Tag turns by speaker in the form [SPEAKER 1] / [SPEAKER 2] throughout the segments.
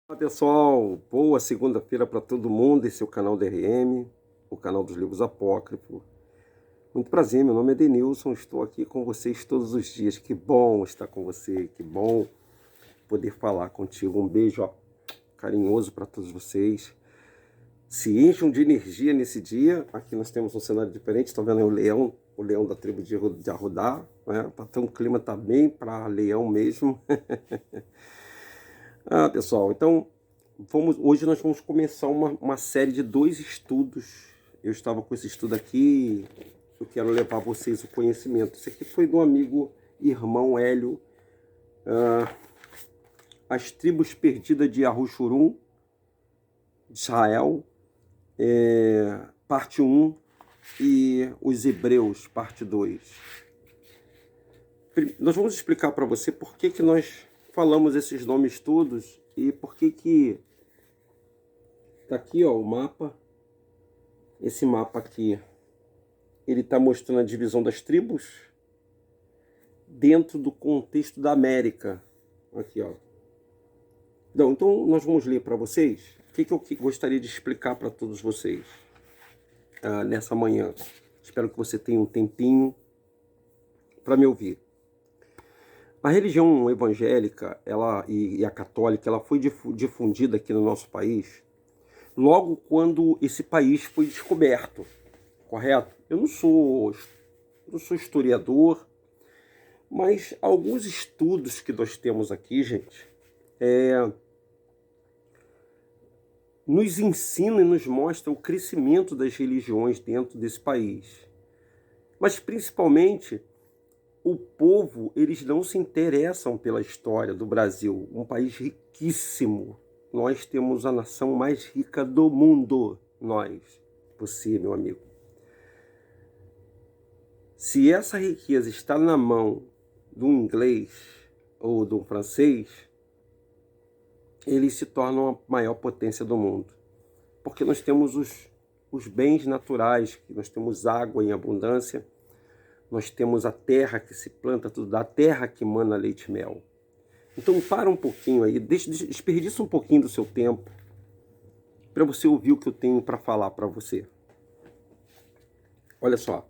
[SPEAKER 1] Olá pessoal, boa segunda-feira para todo mundo. Esse é o canal DRM, o canal dos livros apócrifos. Muito prazer, meu nome é Denilson, estou aqui com vocês todos os dias. Que bom estar com você, que bom poder falar contigo. Um beijo carinhoso para todos vocês. Se encham de energia nesse dia. Aqui nós temos um cenário diferente, estão vendo aí o leão da tribo de Arrudá, né? O clima está bem para leão mesmo. Pessoal, então hoje nós vamos começar uma série de 2 estudos. Eu estava com esse estudo aqui, eu quero levar vocês o conhecimento. Esse aqui foi do amigo irmão Hélio, As Tribos Perdidas de Arushurum, Israel, parte 1, e os Hebreus, parte 2. Nós vamos explicar para você por que nós falamos esses nomes todos e por que tá aqui, ó, o mapa. Esse mapa aqui, ele está mostrando a divisão das tribos dentro do contexto da América. Aqui, ó. Então nós vamos ler para vocês o que eu gostaria de explicar para todos vocês nessa manhã. Espero que você tenha um tempinho para me ouvir. A religião evangélica e a católica, ela foi difundida aqui no nosso país logo quando esse país foi descoberto, correto? Eu não sou historiador, mas alguns estudos que nós temos aqui, gente, nos ensinam e nos mostram o crescimento das religiões dentro desse país. Mas principalmente o povo, eles não se interessam pela história do Brasil, um país riquíssimo. Nós temos a nação mais rica do mundo, nós, você, meu amigo. Se essa riqueza está na mão do inglês ou do francês, eles se tornam a maior potência do mundo. Porque nós temos os bens naturais, nós temos água em abundância, nós temos a terra que se planta tudo, a terra que emana leite e mel. Então para um pouquinho aí, desperdiça um pouquinho do seu tempo para você ouvir o que eu tenho para falar para você. Olha só,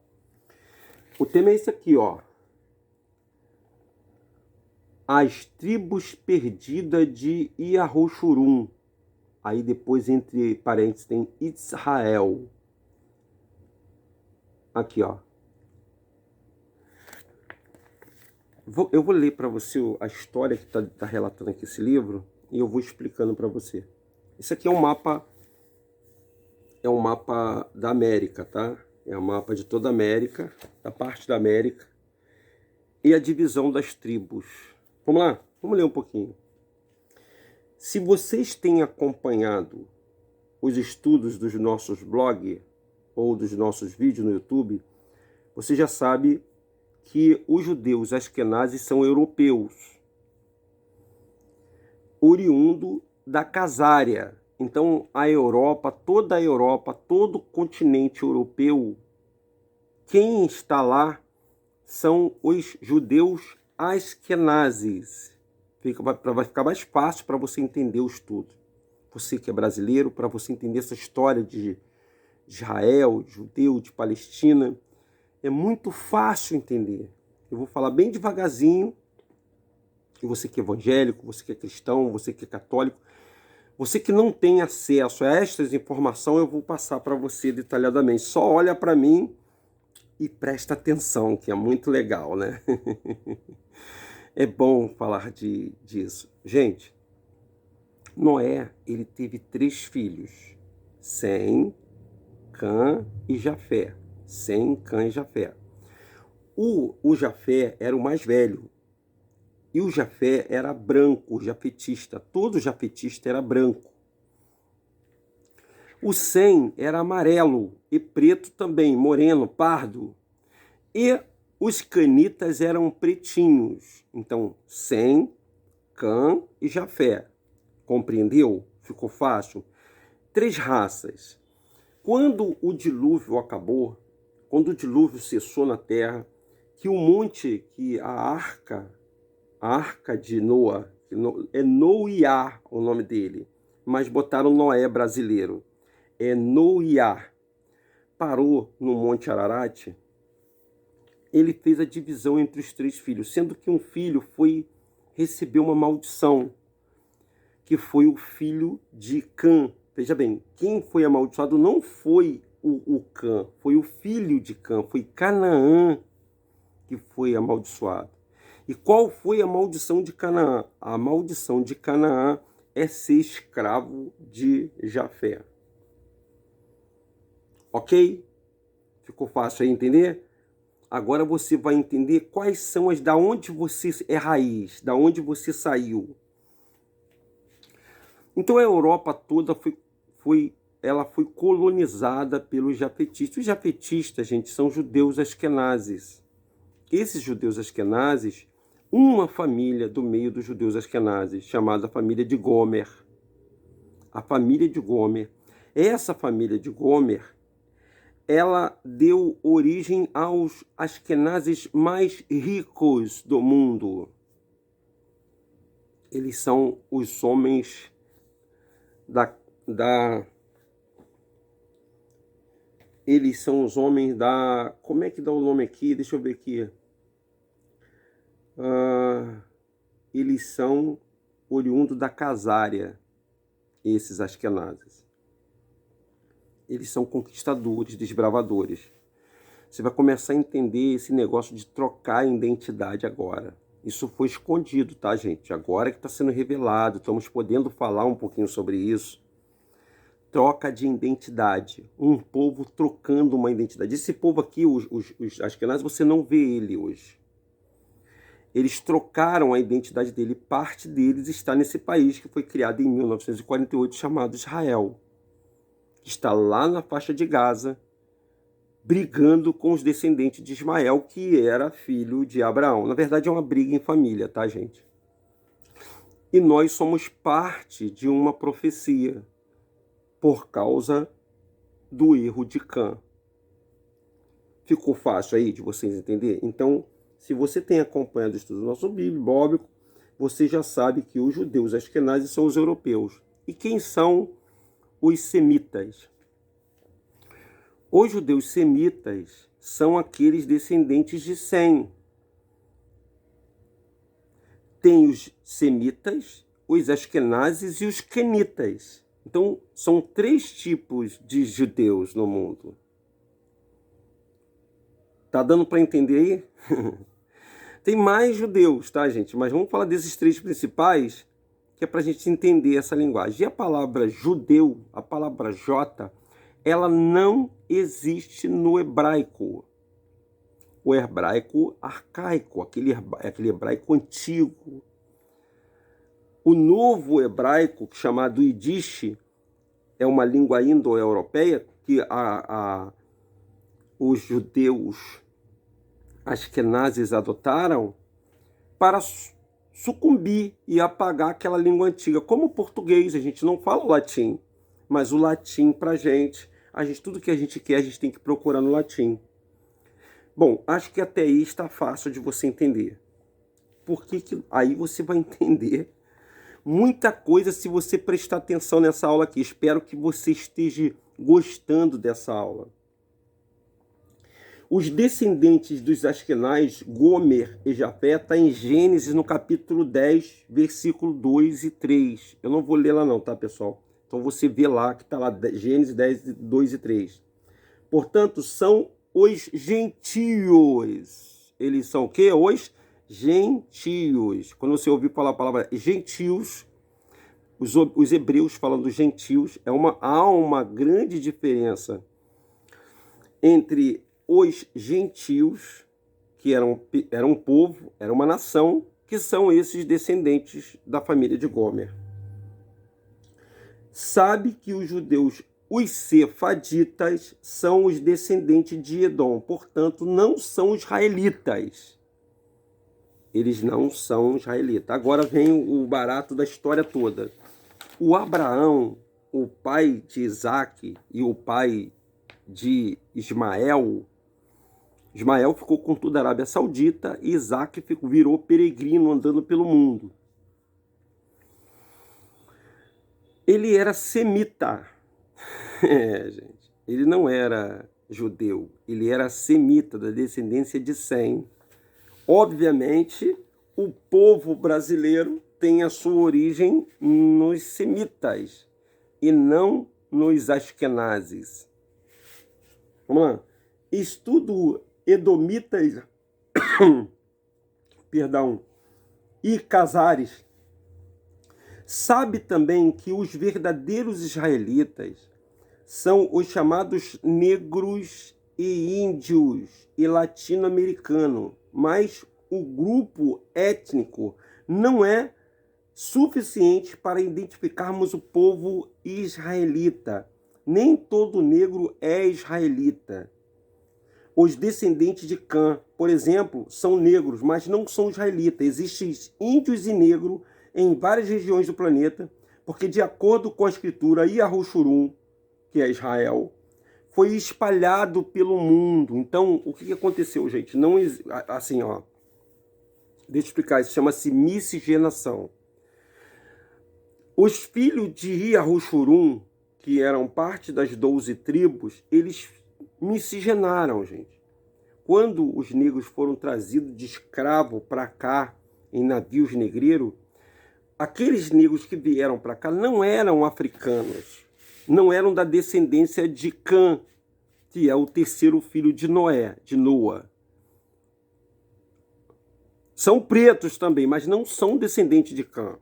[SPEAKER 1] o tema é esse aqui, ó. As tribos perdidas de Arushurum. Aí depois, entre parênteses, tem Israel. Aqui, ó. Eu vou ler para você a história que está relatando aqui esse livro e eu vou explicando para você. Esse aqui é um mapa da América, tá? É um mapa de toda a América, da parte da América e a divisão das tribos. Vamos lá? Vamos ler um pouquinho. Se vocês têm acompanhado os estudos dos nossos blogs ou dos nossos vídeos no YouTube, você já sabe que os judeus askenazes são europeus, oriundo da Casária. Então a Europa, toda todo o continente europeu, quem está lá são os judeus askenazes. Vai ficar mais fácil para você entender o estudo. Você que é brasileiro, para você entender essa história de Israel, de judeu, de Palestina, é muito fácil entender. Eu vou falar bem devagarzinho. E você que é evangélico, você que é cristão, você que é católico, você que não tem acesso a estas informações, eu vou passar para você detalhadamente. Só olha para mim e presta atenção, que é muito legal, né? É bom falar disso. Gente, Noé, ele teve 3 filhos. Sem, Cã e Jafé. Sem, Cã e Jafé. O Jafé era o mais velho. E o Jafé era branco, jafetista. Todo jafetista era branco. O Sem era amarelo e preto também, moreno, pardo. E os canitas eram pretinhos. Então, Sem, Cã e Jafé. Compreendeu? Ficou fácil? 3 raças. Quando o dilúvio acabou, quando o dilúvio cessou na terra, que o monte, que a arca de Noé É Noiá o nome dele, mas botaram Noé brasileiro. É Noiá. Parou no Monte Ararat, ele fez a divisão entre os 3 filhos, sendo que um filho recebeu uma maldição, que foi o filho de Cã. Veja bem, quem foi amaldiçoado não foi o Cã, foi o filho de Cã, foi Canaã que foi amaldiçoado. E qual foi a maldição de Canaã? A maldição de Canaã é ser escravo de Jafé. Ok? Ficou fácil aí entender? Agora você vai entender quais são da onde você é raiz, da onde você saiu. Então a Europa toda foi colonizada pelos jafetistas. Os jafetistas, gente, são judeus asquenazes. Esses judeus asquenazes, uma família do meio dos judeus asquenazes, chamada família de Gomer. A família de Gomer. Essa família de Gomer, ela deu origem aos asquenazes mais ricos do mundo. Eles são os homens eles são os homens da... Como é que dá o nome aqui? Deixa eu ver aqui. Eles são oriundos da Casária, esses asquenazes. Eles são conquistadores, desbravadores. Você vai começar a entender esse negócio de trocar a identidade agora. Isso foi escondido, tá, gente? Agora que está sendo revelado, estamos podendo falar um pouquinho sobre isso. Troca de identidade. Um povo trocando uma identidade. Esse povo aqui, os asquenazes, você não vê ele hoje. Eles trocaram a identidade dele. Parte deles está nesse país que foi criado em 1948, chamado Israel. Que está lá na faixa de Gaza, brigando com os descendentes de Ismael, que era filho de Abraão. Na verdade, é uma briga em família, tá, gente? E nós somos parte de uma profecia por causa do erro de Cã. Ficou fácil aí de vocês entenderem? Então, se você tem acompanhado o estudo do nosso bíblico, você já sabe que os judeus asquenazes são os europeus. E quem são os semitas? Os judeus semitas são aqueles descendentes de Sem. Tem os semitas, os asquenazes e os quenitas. Então, são 3 tipos de judeus no mundo. Tá dando para entender aí? Tem mais judeus, tá, gente? Mas vamos falar desses 3 principais, que é para a gente entender essa linguagem. E a palavra judeu, a palavra J, ela não existe no hebraico. O hebraico arcaico, aquele hebraico antigo. O novo hebraico, chamado Yiddish, é uma língua indo-europeia que os judeus asquenazes adotaram para sucumbir e apagar aquela língua antiga. Como o português, a gente não fala o latim, mas o latim para a gente, tudo que a gente quer, a gente tem que procurar no latim. Bom, acho que até aí está fácil de você entender. Porque aí você vai entender muita coisa se você prestar atenção nessa aula aqui. Espero que você esteja gostando dessa aula. Os descendentes dos Askenaz, Gomer e Jafé, está em Gênesis no capítulo 10, versículo 2 e 3. Eu não vou ler lá não, tá, pessoal? Então você vê lá, que está lá, Gênesis 10, 2 e 3. Portanto, são os gentios. Eles são o quê? Os gentios. Quando você ouvir falar a palavra gentios, os hebreus falando gentios, há uma grande diferença entre os gentios, que eram um povo, era uma nação, que são esses descendentes da família de Gomer. Sabe que os judeus, os sefaditas, são os descendentes de Edom, portanto, não são israelitas. Eles não são israelitas. Agora vem o barato da história toda. O Abraão, o pai de Isaac e o pai de Ismael ficou com toda a Arábia Saudita e Isaac virou peregrino andando pelo mundo. Ele era semita. Gente, ele não era judeu, ele era semita, da descendência de Sem. Obviamente, o povo brasileiro tem a sua origem nos semitas e não nos askenazes. Vamos lá. Estudo edomitas, perdão, e casares. Sabe também que os verdadeiros israelitas são os chamados negros e índios e latino-americano, mas o grupo étnico não é suficiente para identificarmos o povo israelita. Nem todo negro é israelita. Os descendentes de Cã, por exemplo, são negros, mas não são israelitas. Existem índios e negros em várias regiões do planeta, porque de acordo com a escritura Yahushurun, que é Israel, foi espalhado pelo mundo. Então, o que aconteceu, gente? Não, assim, ó, deixa eu explicar, isso chama-se miscigenação. Os filhos de Yahushurun, que eram parte das 12 tribos, eles miscigenaram, gente. Quando os negros foram trazidos de escravo para cá, em navios negreiros, aqueles negros que vieram para cá não eram africanos, não eram da descendência de Cã, que é o terceiro filho de Noa. São pretos também, mas não são descendentes de Cã.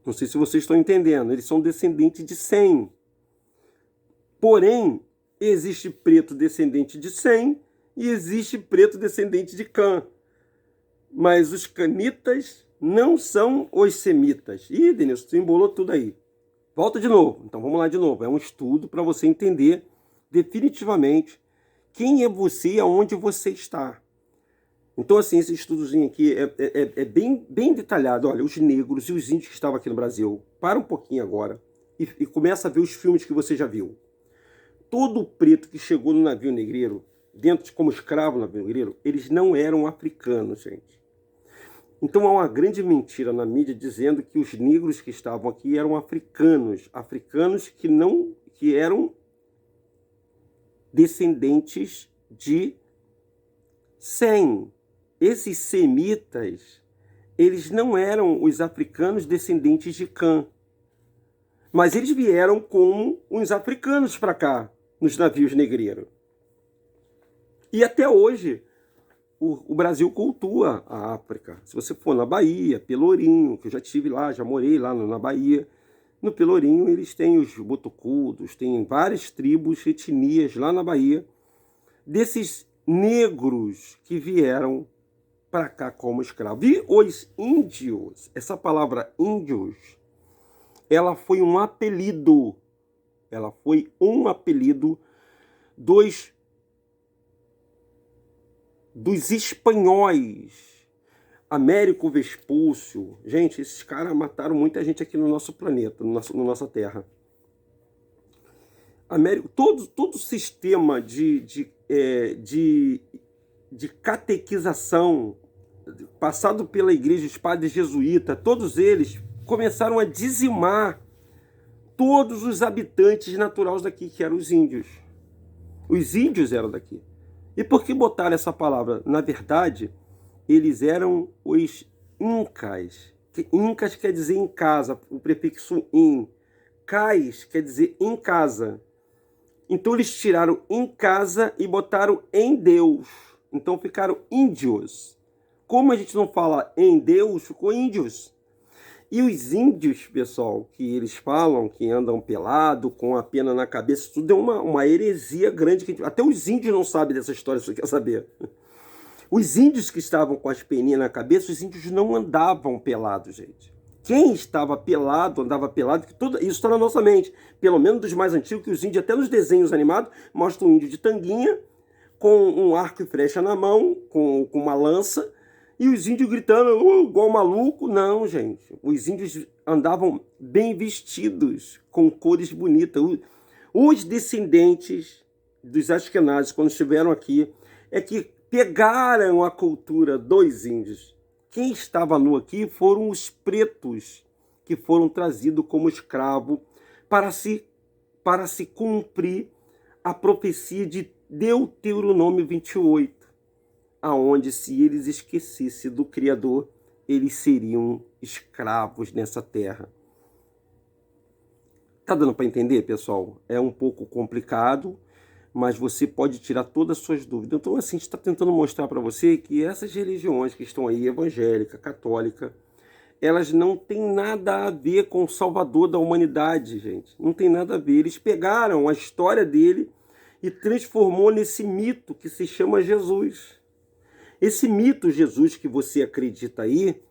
[SPEAKER 1] Não sei se vocês estão entendendo, eles são descendentes de Sem. Porém, existe preto descendente de Sem e existe preto descendente de Cã. Mas os canitas não são os semitas. Ih, Denilson, você embolou tudo aí. Volta de novo. Então vamos lá de novo. É um estudo para você entender definitivamente quem é você e aonde você está. Então, assim, esse estudozinho aqui é bem detalhado. Olha, os negros e os índios que estavam aqui no Brasil. Para um pouquinho agora e começa a ver os filmes que você já viu. Todo preto que chegou no navio negreiro, como escravo no navio negreiro, eles não eram africanos, gente. Então há uma grande mentira na mídia dizendo que os negros que estavam aqui eram africanos que eram descendentes de Sem. Esses semitas, eles não eram os africanos descendentes de Cã, mas eles vieram como uns africanos para cá, nos navios negreiros. E até hoje, o Brasil cultua a África. Se você for na Bahia, Pelourinho, que eu já estive lá, já morei lá na Bahia, no Pelourinho eles têm os botocudos, tem várias tribos, etnias lá na Bahia, desses negros que vieram para cá como escravos. E os índios, essa palavra índios, ela foi um apelido. Ela foi um apelido dos espanhóis. Américo Vespúcio. Gente, esses caras mataram muita gente aqui no nosso planeta, na nossa Terra. Todo o sistema de catequização passado pela igreja, os padres jesuítas, todos eles começaram a dizimar todos os habitantes naturais daqui, que eram os índios. Os índios eram daqui. E por que botaram essa palavra? Na verdade, eles eram os incas. Incas quer dizer em casa, o prefixo in. Cais quer dizer em casa. Então eles tiraram em casa e botaram em Deus. Então ficaram índios. Como a gente não fala em Deus, ficou índios. E os índios, pessoal, que eles falam que andam pelado, com a pena na cabeça, tudo é uma heresia grande. Até os índios não sabem dessa história, se você quer saber. Os índios que estavam com as peninhas na cabeça, os índios não andavam pelados, gente. Quem estava pelado, andava pelado, isso está na nossa mente. Pelo menos dos mais antigos, que os índios, até nos desenhos animados, mostram um índio de tanguinha, com um arco e flecha na mão, com uma lança, e os índios gritando, igual maluco. Não, gente. Os índios andavam bem vestidos, com cores bonitas. Os descendentes dos Ashkenazes, quando estiveram aqui, é que pegaram a cultura dos índios. Quem estava nu aqui foram os pretos que foram trazidos como escravo para se cumprir a profecia de Deuteronômio 28, aonde se eles esquecessem do Criador, eles seriam escravos nessa terra. Tá dando para entender, pessoal? É um pouco complicado, mas você pode tirar todas as suas dúvidas. Então, assim, a gente está tentando mostrar para você que essas religiões que estão aí, evangélica, católica, elas não têm nada a ver com o Salvador da humanidade, gente. Não tem nada a ver. Eles pegaram a história dele e transformou nesse mito que se chama Jesus. Esse mito Jesus que você acredita aí,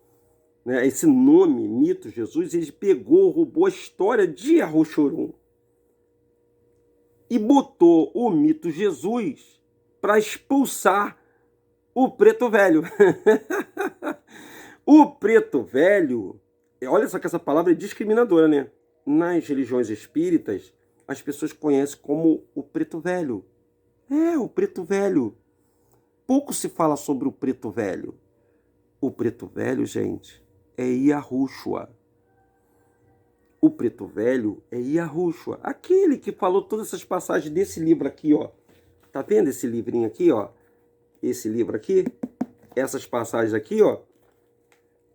[SPEAKER 1] né, esse nome, mito Jesus, ele pegou, roubou a história de Arrochorum e botou o mito Jesus para expulsar o preto velho. O preto velho, olha só que essa palavra é discriminadora, né? Nas religiões espíritas, as pessoas conhecem como o preto velho. É, o preto velho. Pouco se fala sobre o preto velho. O preto velho, gente, é Yahushua. O preto velho é Yahushua. Aquele que falou todas essas passagens desse livro aqui, ó. Tá vendo esse livrinho aqui, ó? Esse livro aqui? Essas passagens aqui, ó.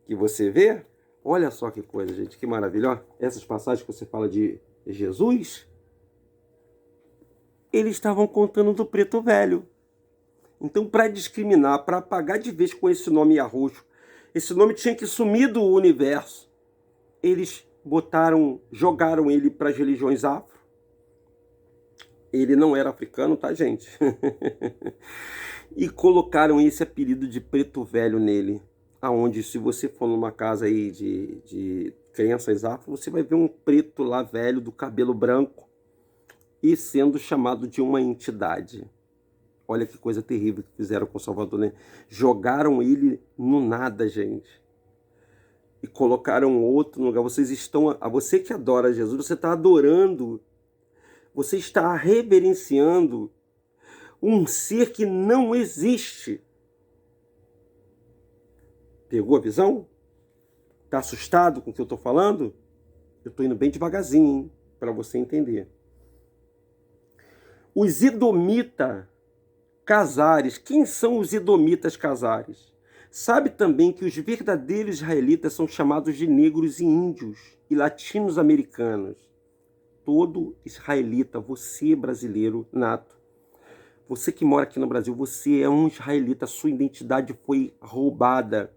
[SPEAKER 1] Que você vê? Olha só que coisa, gente. Que maravilha, ó. Essas passagens que você fala de Jesus, eles estavam contando do preto velho. Então, para discriminar, para apagar de vez com esse nome Yahushua, esse nome tinha que sumir do universo. Eles jogaram ele para as religiões afro. Ele não era africano, tá, gente? E colocaram esse apelido de preto velho nele. Aonde, se você for numa casa aí de crenças afro, você vai ver um preto lá velho, do cabelo branco, e sendo chamado de uma entidade. Olha que coisa terrível que fizeram com o Salvador, né? Jogaram ele no nada, gente. E colocaram outro no lugar. Você que adora Jesus, você está adorando, você está reverenciando um ser que não existe. Pegou a visão? Tá assustado com o que eu estou falando? Eu estou indo bem devagarzinho, para você entender. Os Edomita Casares. Quem são os Edomitas Casares? Sabe também que os verdadeiros israelitas são chamados de negros e índios e latinos-americanos. Todo israelita, você brasileiro nato, você que mora aqui no Brasil, você é um israelita, sua identidade foi roubada.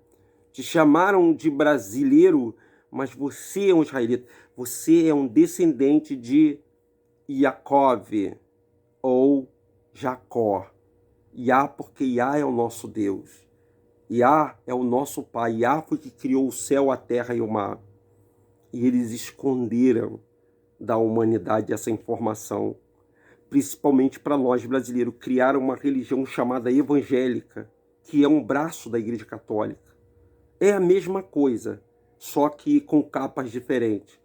[SPEAKER 1] Te chamaram de brasileiro, mas você é um israelita. Você é um descendente de Jacob ou Jacó. Yah, porque Yah é o nosso Deus. Yah é o nosso Pai. Yah foi que criou o céu, a terra e o mar. E eles esconderam da humanidade essa informação. Principalmente para nós brasileiros. Criaram uma religião chamada evangélica, que é um braço da Igreja Católica. É a mesma coisa, só que com capas diferentes.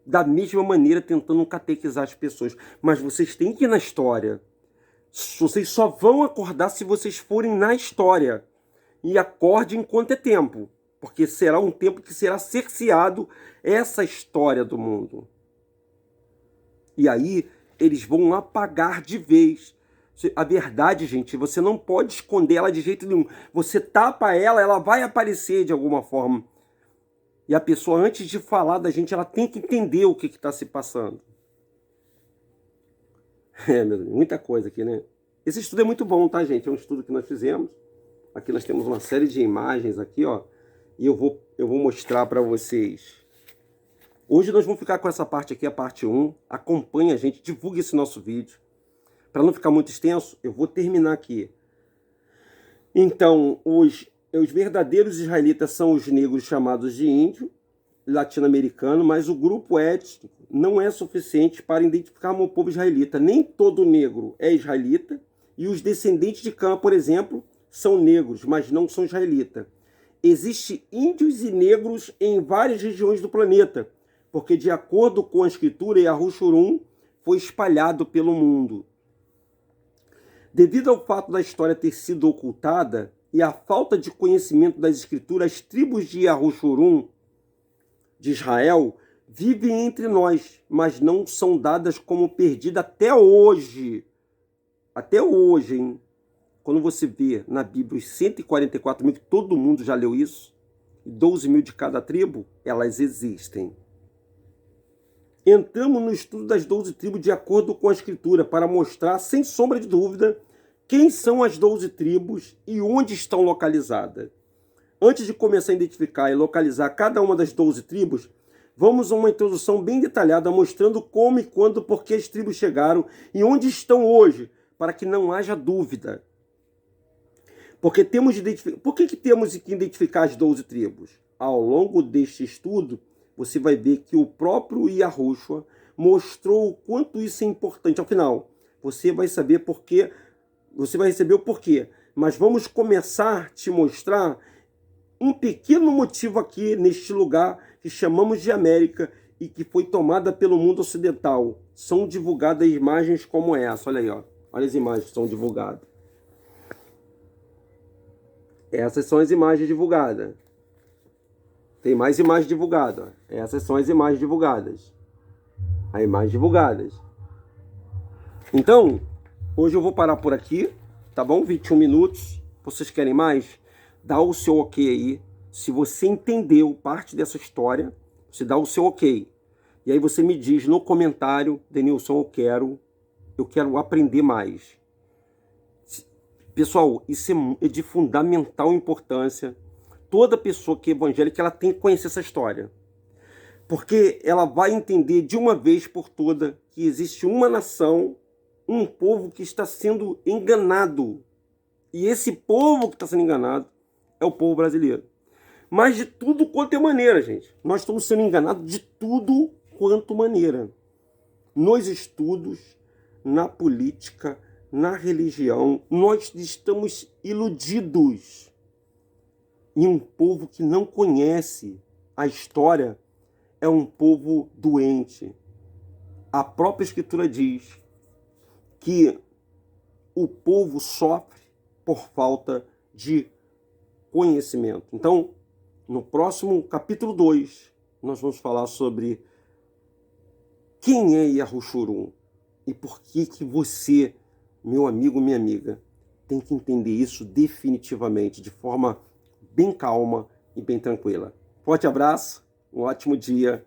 [SPEAKER 1] Da mesma maneira, tentando catequizar as pessoas. Mas vocês têm que ir na história. Vocês só vão acordar se vocês forem na história. E acorde enquanto é tempo. Porque será um tempo que será cerceado essa história do mundo. E aí, eles vão apagar de vez. A verdade, gente, você não pode esconder ela de jeito nenhum. Você tapa ela, ela vai aparecer de alguma forma. E a pessoa, antes de falar da gente, ela tem que entender o que está se passando. Meu Deus, muita coisa aqui, né? Esse estudo é muito bom, tá, gente? É um estudo que nós fizemos. Aqui nós temos uma série de imagens aqui, ó. E eu vou mostrar para vocês. Hoje nós vamos ficar com essa parte aqui, a parte 1. Acompanhe a gente, divulgue esse nosso vídeo. Para não ficar muito extenso, eu vou terminar aqui. Então, os verdadeiros israelitas são os negros chamados de índio, latino-americano, mas o grupo étnico não é suficiente para identificar o povo israelita. Nem todo negro é israelita, e os descendentes de Cã, por exemplo, são negros, mas não são israelitas. Existem índios e negros em várias regiões do planeta, porque de acordo com a escritura, Yahushua foi espalhado pelo mundo. Devido ao fato da história ter sido ocultada e à falta de conhecimento das escrituras, as tribos de Yahushua de Israel vivem entre nós, mas não são dadas como perdidas até hoje. Até hoje, hein? Quando você vê na Bíblia os 144 mil, que todo mundo já leu isso, e 12 mil de cada tribo, elas existem. Entramos no estudo das 12 tribos de acordo com a Escritura, para mostrar, sem sombra de dúvida, quem são as 12 tribos e onde estão localizadas. Antes de começar a identificar e localizar cada uma das 12 tribos, vamos a uma introdução bem detalhada mostrando como e quando, por que as tribos chegaram e onde estão hoje, para que não haja dúvida. Porque temos de identificar. Por que temos que identificar as 12 tribos? Ao longo deste estudo, você vai ver que o próprio Yahushua mostrou o quanto isso é importante. Afinal, você vai saber por quê, você vai receber o porquê. Mas vamos começar a te mostrar um pequeno motivo aqui neste lugar que chamamos de América e que foi tomada pelo mundo ocidental. São divulgadas imagens como essa. Olha aí, ó. Olha as imagens que são divulgadas. Essas são as imagens divulgadas. Tem mais imagens divulgadas. Essas são as imagens divulgadas. As imagens divulgadas. Então, hoje eu vou parar por aqui, tá bom? 21 minutos. Vocês querem mais? Dá o seu ok aí. Se você entendeu parte dessa história, você dá o seu ok. E aí você me diz no comentário, Denilson, eu quero aprender mais. Pessoal, isso é de fundamental importância. Toda pessoa que é evangélica, ela tem que conhecer essa história. Porque ela vai entender de uma vez por toda que existe uma nação, um povo que está sendo enganado. E esse povo que está sendo enganado é o povo brasileiro. Mas de tudo quanto é maneira, gente. Nós estamos sendo enganados de tudo quanto maneira. Nos estudos, na política, na religião, nós estamos iludidos. E um povo que não conhece a história é um povo doente. A própria Escritura diz que o povo sofre por falta de conhecimento. Então, no próximo capítulo 2, nós vamos falar sobre quem é Yahushua e por que você, meu amigo, minha amiga, tem que entender isso definitivamente, de forma bem calma e bem tranquila. Forte abraço, um ótimo dia.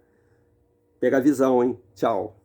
[SPEAKER 1] Pega a visão, hein? Tchau.